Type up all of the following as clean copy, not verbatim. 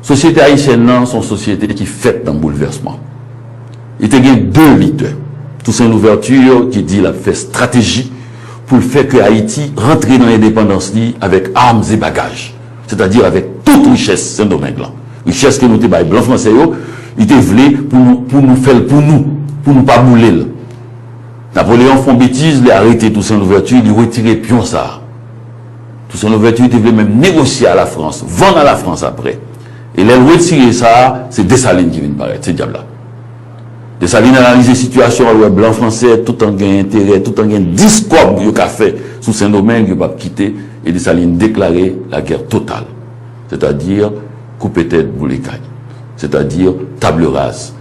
société haïtienne, sont société qui fait dans le bouleversement. Il y a deux leaders. Tout c'est une ouverture qui dit la fait stratégie pour faire que Haïti rentre dans l'indépendance avec armes et bagages. C'est-à-dire avec toute richesse, c'est un domaine-là. Richesse que nous avons, blanc français, il était voulu pour nous faire pour nous pas bouler. Napoléon font bêtise, il a arrêté tout son ouverture, il a retiré pion ça. Tout son ouverture, il voulait même négocier à la France, vendre à la France après. Et il a retiré ça, c'est Dessalines qui vient de paraître, c'est diable là. Dessalines a analysé la situation, le blanc français, tout en gain intérêt, tout en gain discours qu'il a fait sous Saint-Domingue, il va quitter, et Dessalines déclaré la guerre totale. C'est-à-dire, couper tête, bouler caille. C'est-à-dire, table rase.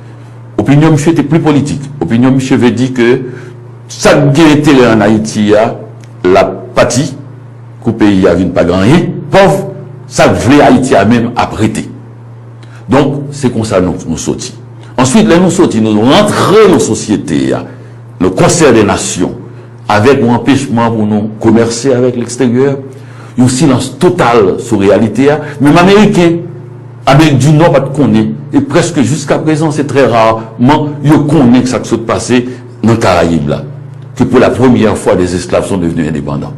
Opinion, monsieur, était plus politique. Opinion, monsieur, veut dire que, ça gain intérêt en Haïti, la partie, qu'au pays, a vu pas gagner, pauvre, ça voulait Haïti à même apprêter. Donc, c'est comme ça nous sortis. Ensuite, là, nous sortis, nous rentrons dans la société, le concert des nations, avec un empêchement pour nous commercer avec l'extérieur, un silence total sur la réalité. Même Américains, Amérique du Nord, pas de connaître. Et presque jusqu'à présent, c'est très rarement, ils connaissent que ça se passe dans les Caraïbes, là. Que pour la première fois, des esclaves sont devenus indépendants.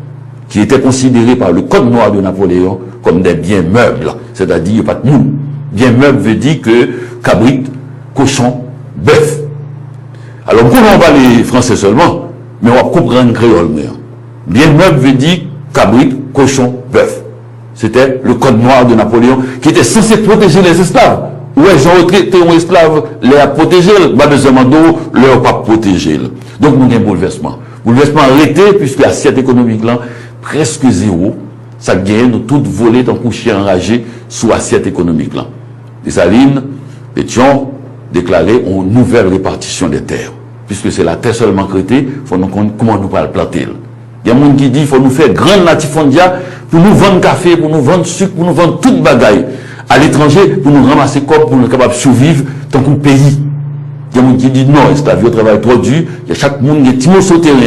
Qui étaient considérés par le Code noir de Napoléon comme des biens meubles. C'est-à-dire, il n'y a pas de monde. Bien meuble veut dire que cabrit, cochon, bœuf. Alors, on va les Français seulement, mais on va comprendre créole. Bien meuble veut dire cabrit, cochon, bœuf. C'était le code noir de Napoléon qui était censé protéger les esclaves. Ouais, j'ai retraité un esclave, les a protégés, pas besoin d'eau, leur pas protéger. Donc, nous avons un bouleversement. Bouleversement arrêté, puisque l'assiette économique là, presque zéro, ça gagne tout volé dans coucher enragé sous l'assiette économique là. Dessalines, Pétion, déclaré une nouvelle répartition des terres. Puisque c'est la terre seulement créée, faut nous comment nous pas le planter. Il y a des gens qui disent qu'il faut nous faire grand latifondia pour nous vendre café, pour nous vendre sucre, pour nous vendre toute bagaille. À l'étranger, pour nous ramasser corps, pour nous être capables de survivre dans le pays. Il y a des gens qui disent non, esclavage, travail trop dur. Il y a chaque monde qui est petit mot sur le terrain,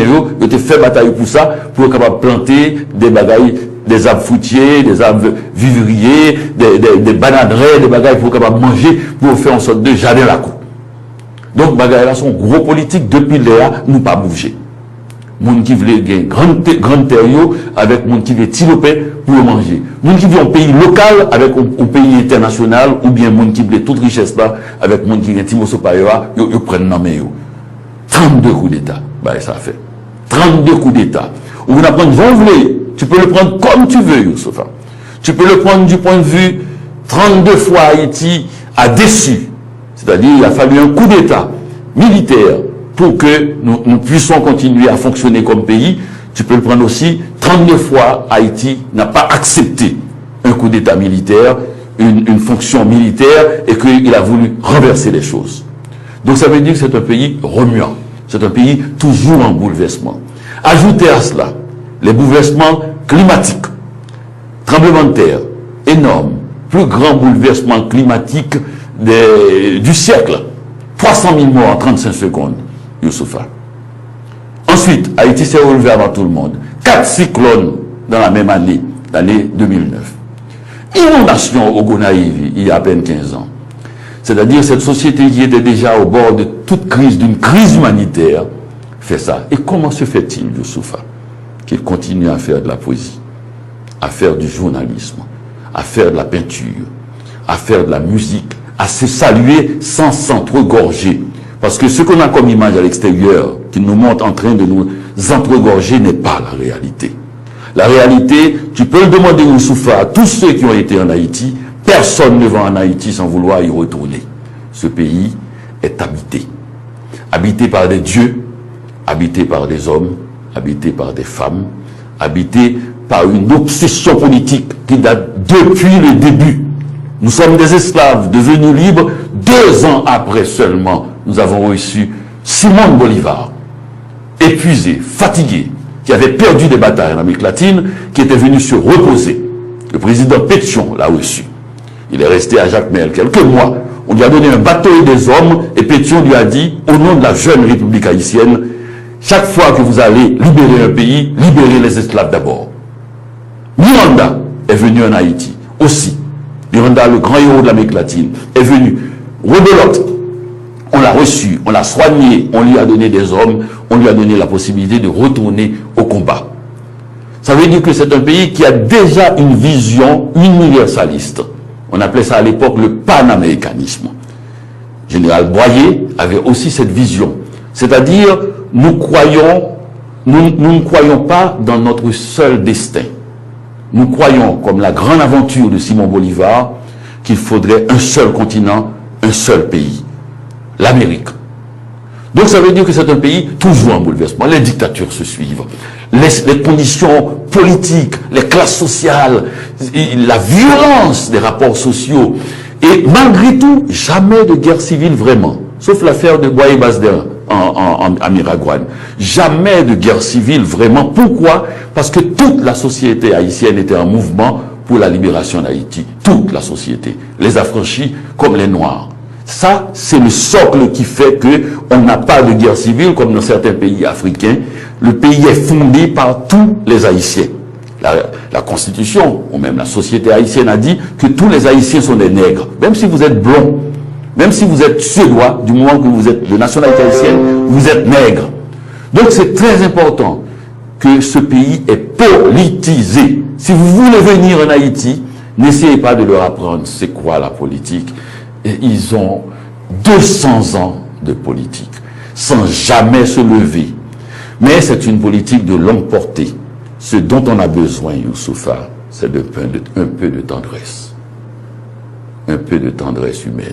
il a fait bataille pour ça, pour être capable de planter des bagailles, des arbres fruitiers, des arbres vivriers, des bananeraies, des bagailles pour être capable de manger, pour faire en sorte de jardin la cour. Donc, bagailles là sont gros politiques depuis là, nous pas bouger. Moun qui veut gagner grande terre avec moun qui veut tilopé pour manger. Moun qui veut un pays local avec un pays international ou bien moun qui veut toute richesse là avec moun qui veut timoso payoa, yo prennent dans main yo. 32 coups d'état, bah ça fait. 32 coups d'état. Ou vous apprenez, tu peux le prendre comme tu veux, Youssoupha. Tu peux le prendre du point de vue 32 fois Haïti a déçu. C'est-à-dire, il a fallu un coup d'état militaire pour que nous puissions continuer à fonctionner comme pays. Tu peux le prendre aussi 32 fois Haïti n'a pas accepté un coup d'état militaire, une fonction militaire et qu'il a voulu renverser les choses. Donc ça veut dire que c'est un pays remuant. C'est un pays toujours en bouleversement. Ajoutez à cela les bouleversements climatiques, tremblements de terre, énormes, plus grand bouleversement climatique du siècle, 300 000 morts en 35 secondes, Youssoupha. Ensuite, Haïti s'est relevé avant tout le monde. 4 cyclones dans la même année, l'année 2009. Inondation au Gonaïve, il y a à peine 15 ans. C'est-à-dire cette société qui était déjà au bord de toute crise, d'une crise humanitaire, fait ça. Et comment se fait-il, Youssoupha, qu'il continue à faire de la poésie, à faire du journalisme, à faire de la peinture, à faire de la musique, à se saluer sans s'entregorger. Parce que ce qu'on a comme image à l'extérieur, qui nous montre en train de nous entregorger, n'est pas la réalité. La réalité, tu peux le demander au Youssoupha à tous ceux qui ont été en Haïti, personne ne va en Haïti sans vouloir y retourner. Ce pays est habité. Habité par des dieux, habité par des hommes, habité par des femmes, habité par une obsession politique qui date depuis le début. Nous sommes des esclaves devenus libres 2 ans après seulement. Nous avons reçu Simon Bolivar, épuisé, fatigué, qui avait perdu des batailles en Amérique latine, qui était venu se reposer. Le président Pétion l'a reçu. Il est resté à Jacmel quelques mois. On lui a donné un bateau et des hommes, et Pétion lui a dit, au nom de la jeune République haïtienne, chaque fois que vous allez libérer un pays, libérez les esclaves d'abord. Miranda est venu en Haïti aussi. Miranda, le grand héros de l'Amérique latine, est venu rebelote. On l'a reçu, on l'a soigné, on lui a donné des hommes, on lui a donné la possibilité de retourner au combat. Ça veut dire que c'est un pays qui a déjà une vision universaliste. On appelait ça à l'époque le panaméricanisme. Général Boyer avait aussi cette vision. C'est-à-dire, nous ne croyons pas dans notre seul destin. Nous croyons, comme la grande aventure de Simon Bolivar, qu'il faudrait un seul continent, un seul pays. L'Amérique. Donc ça veut dire que c'est un pays toujours en bouleversement. Les dictatures se suivent. Les conditions politiques, les classes sociales, la violence des rapports sociaux. Et malgré tout, jamais de guerre civile vraiment. Sauf l'affaire de Boye Basder en Miragouane. Jamais de guerre civile vraiment. Pourquoi? Parce que toute la société haïtienne était en mouvement pour la libération d'Haïti. Toute la société. Les affranchis comme les Noirs. Ça, c'est le socle qui fait qu'on n'a pas de guerre civile comme dans certains pays africains. Le pays est fondé par tous les Haïtiens. La Constitution, ou même la société haïtienne a dit que tous les Haïtiens sont des nègres. Même si vous êtes blond, même si vous êtes suédois, du moment que vous êtes de nationalité haïtienne, vous êtes nègre. Donc c'est très important que ce pays est politisé. Si vous voulez venir en Haïti, n'essayez pas de leur apprendre c'est quoi la politique. Et ils ont 200 ans de politique, sans jamais se lever. Mais c'est une politique de longue portée. Ce dont on a besoin, Youssoufa, c'est un peu de tendresse. Un peu de tendresse humaine.